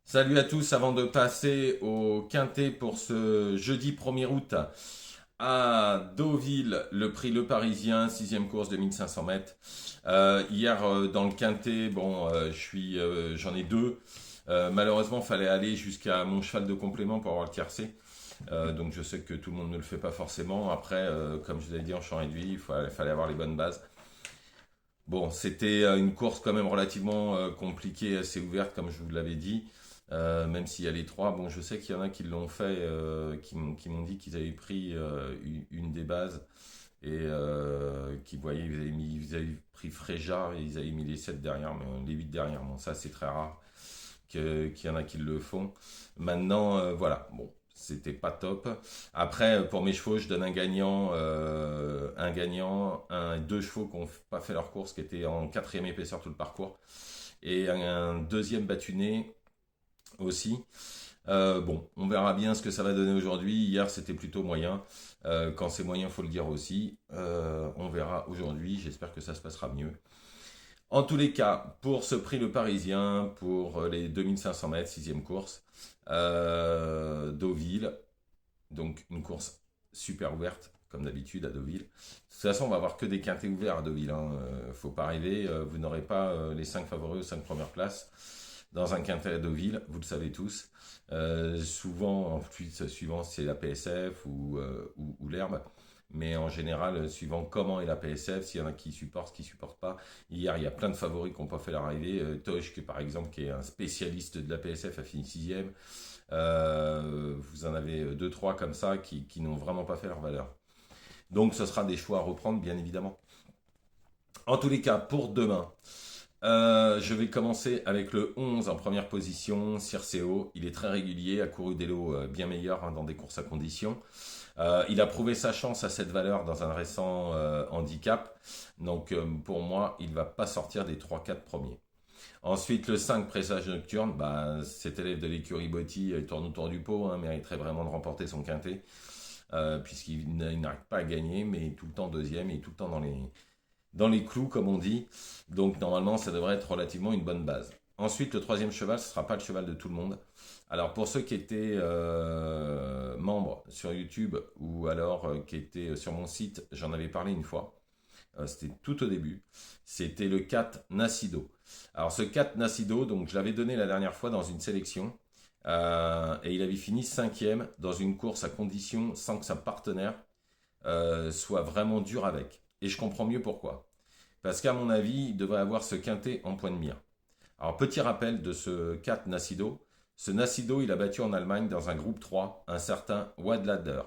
Salut à tous, avant de passer au quintet pour ce jeudi 1er août à Deauville, le prix Le Parisien, sixième course de 1500 mètres. Hier dans le quintet, j'en ai deux. Malheureusement, fallait aller jusqu'à mon cheval de complément pour avoir le tiercé. Donc je sais que tout le monde ne le fait pas forcément. Après, comme je vous l'ai dit en champ réduit, fallait avoir les bonnes bases. Bon, c'était une course quand même relativement compliquée, assez ouverte, comme je vous l'avais dit. Même s'il y a les trois, bon, je sais qu'il y en a qui l'ont fait, qui m'ont dit qu'ils avaient pris une des bases et qui voyaient, ils avaient pris Fréja et ils avaient mis les 7 derrière, mais les 8 derrière. Bon, ça c'est très rare qu'il y en a qui le font. Maintenant, voilà, bon, c'était pas top. Après, pour mes chevaux, je donne deux chevaux qui n'ont pas fait leur course, qui étaient en quatrième épaisseur tout le parcours, et un deuxième battuné aussi. Bon, on verra bien ce que ça va donner aujourd'hui. Hier, c'était plutôt moyen. Quand c'est moyen, faut le dire aussi. On verra aujourd'hui. J'espère que ça se passera mieux. En tous les cas, pour ce prix Le Parisien, pour les 2500 mètres, sixième course, Deauville, donc une course super ouverte, comme d'habitude à Deauville. De toute façon, on va avoir que des quintés ouverts à Deauville. Faut pas rêver, vous n'aurez pas les 5 favoris aux 5 premières places dans un quintet à Deauville, vous le savez tous. Souvent, en plus, suivant si c'est la PSF ou l'herbe. Mais en général, suivant comment est la PSF, s'il y en a qui supportent, qui supportent pas. Hier, il y a plein de favoris qui n'ont pas fait l'arrivée. Tosh, qui, par exemple, qui est un spécialiste de la PSF, a fini sixième. Vous en avez deux, trois comme ça qui n'ont vraiment pas fait leur valeur. Donc, ce sera des choix à reprendre, bien évidemment. En tous les cas, pour demain, je vais commencer avec le 11 en première position, Circeo. Il est très régulier, a couru des lots bien meilleurs dans des courses à conditions. Il a prouvé sa chance à cette valeur dans un récent handicap. Donc pour moi, il ne va pas sortir des 3-4 premiers. Ensuite, le 5, Présage Nocturne. Cet élève de l'écurie Botti, il tourne autour du pot, mériterait vraiment de remporter son quintet. Puisqu'il n'arrête pas à gagner, mais tout le temps deuxième et tout le temps dans les clous, comme on dit. Donc normalement, ça devrait être relativement une bonne base. Ensuite, le troisième cheval, ce ne sera pas le cheval de tout le monde. Alors pour ceux qui étaient membres sur YouTube ou alors qui étaient sur mon site, j'en avais parlé une fois. C'était tout au début. C'était le 4 Nacido. Alors ce 4 Nacido, donc je l'avais donné la dernière fois dans une sélection. Et il avait fini cinquième dans une course à condition sans que sa partenaire soit vraiment dur avec. Et je comprends mieux pourquoi. Parce qu'à mon avis, il devrait avoir ce quintet en point de mire. Alors, petit rappel de ce 4 Nacido. Ce Nacido, il a battu en Allemagne dans un groupe 3 un certain Wadlader.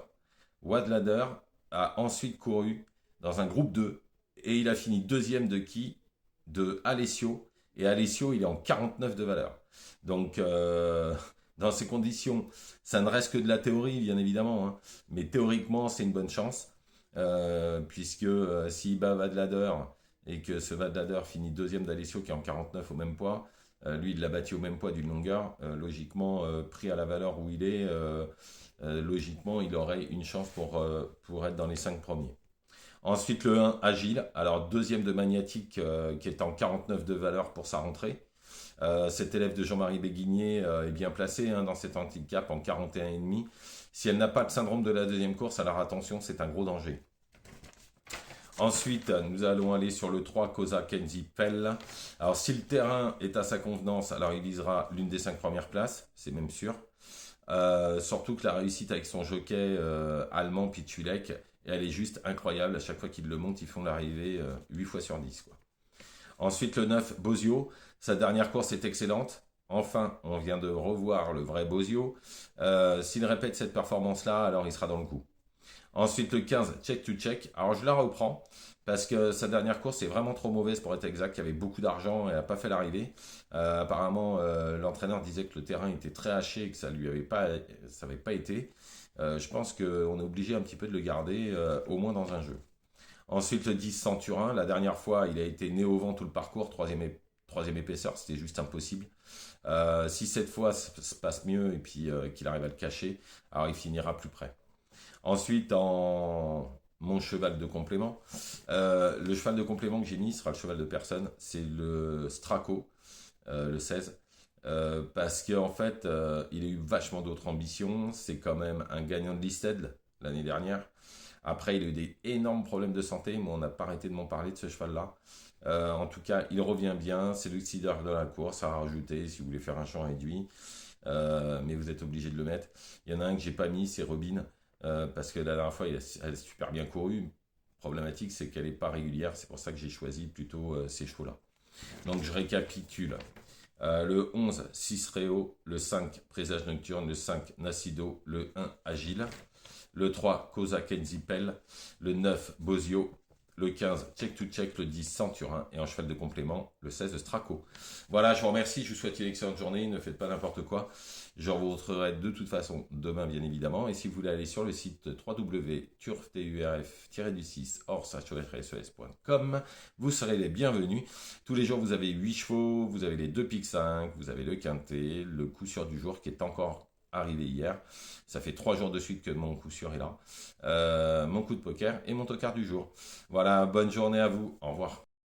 Wadlader a ensuite couru dans un groupe 2 et il a fini deuxième de qui? De Alessio. Et Alessio, il est en 49 de valeur. Donc, dans ces conditions, ça ne reste que de la théorie, bien évidemment. Mais théoriquement, c'est une bonne chance. Puisque s'il bat Vadlader et que ce Vadlader finit deuxième d'Alessio qui est en 49 au même poids, lui il l'a battu au même poids d'une longueur, logiquement pris à la valeur où il est, logiquement il aurait une chance pour être dans les 5 premiers. Ensuite le 1 Agile, alors deuxième de Magnétique qui est en 49 de valeur pour sa rentrée. Cet élève de Jean-Marie Béguigné est bien placé dans cet handicap en 41,5. Si elle n'a pas le syndrome de la deuxième course, alors attention, c'est un gros danger. Ensuite, nous allons aller sur le 3, Cosa Kenzie Pell. Alors, si le terrain est à sa convenance, alors il visera l'une des 5 premières places, c'est même sûr. Surtout que la réussite avec son jockey allemand Pitulek, elle est juste incroyable. À chaque fois qu'ils le montent, ils font l'arrivée 8 fois sur 10. Quoi. Ensuite, le 9, Bozio. Sa dernière course est excellente. Enfin, on vient de revoir le vrai Bozio. S'il répète cette performance-là, alors il sera dans le coup. Ensuite, le 15, Check to Check. Alors, je la reprends parce que sa dernière course est vraiment trop mauvaise pour être exact. Il y avait beaucoup d'argent et elle n'a pas fait l'arrivée. Apparemment, l'entraîneur disait que le terrain était très haché et que ça avait pas été. Je pense qu'on est obligé un petit peu de le garder, au moins dans un jeu. Ensuite, le 10, Centurin. La dernière fois, il a été né au vent tout le parcours, troisième épaisseur, c'était juste impossible. Si cette fois se passe mieux et puis qu'il arrive à le cacher, alors il finira plus près. Ensuite, en mon cheval de complément, le cheval de complément que j'ai mis sera le cheval de personne, c'est le Straco, le 16. Parce qu'en fait, il a eu vachement d'autres ambitions. C'est quand même un gagnant de Listed l'année dernière. Après, il a eu des énormes problèmes de santé, mais on n'a pas arrêté de m'en parler de ce cheval-là. En tout cas, il revient bien. C'est le leader de la course à rajouter si vous voulez faire un champ réduit. Mais vous êtes obligé de le mettre. Il y en a un que j'ai pas mis, c'est Robin. Parce que la dernière fois, elle a super bien couru. Problématique, c'est qu'elle n'est pas régulière. C'est pour ça que j'ai choisi plutôt ces chevaux-là. Donc je récapitule. Le 11, Cisreo, le 5, Présage Nocturne, le 5, Nacido, le 1, Agile, le 3, Cosa Kenzipel, le 9, Bozio, le 15, Check to Check, le 10, Centurin, et en cheval de complément, le 16, Straco. Voilà, je vous remercie, je vous souhaite une excellente journée, ne faites pas n'importe quoi. Je vous retrouverai de toute façon demain, bien évidemment, et si vous voulez aller sur le site www.turf.com, vous serez les bienvenus. Tous les jours, vous avez 8 chevaux, vous avez les 2 pics 5, vous avez le quintet, le coup sûr du jour qui est encore arrivé hier. Ça fait 3 jours de suite que mon coup sûr est là. Mon coup de poker et mon tocard du jour. Voilà, bonne journée à vous. Au revoir.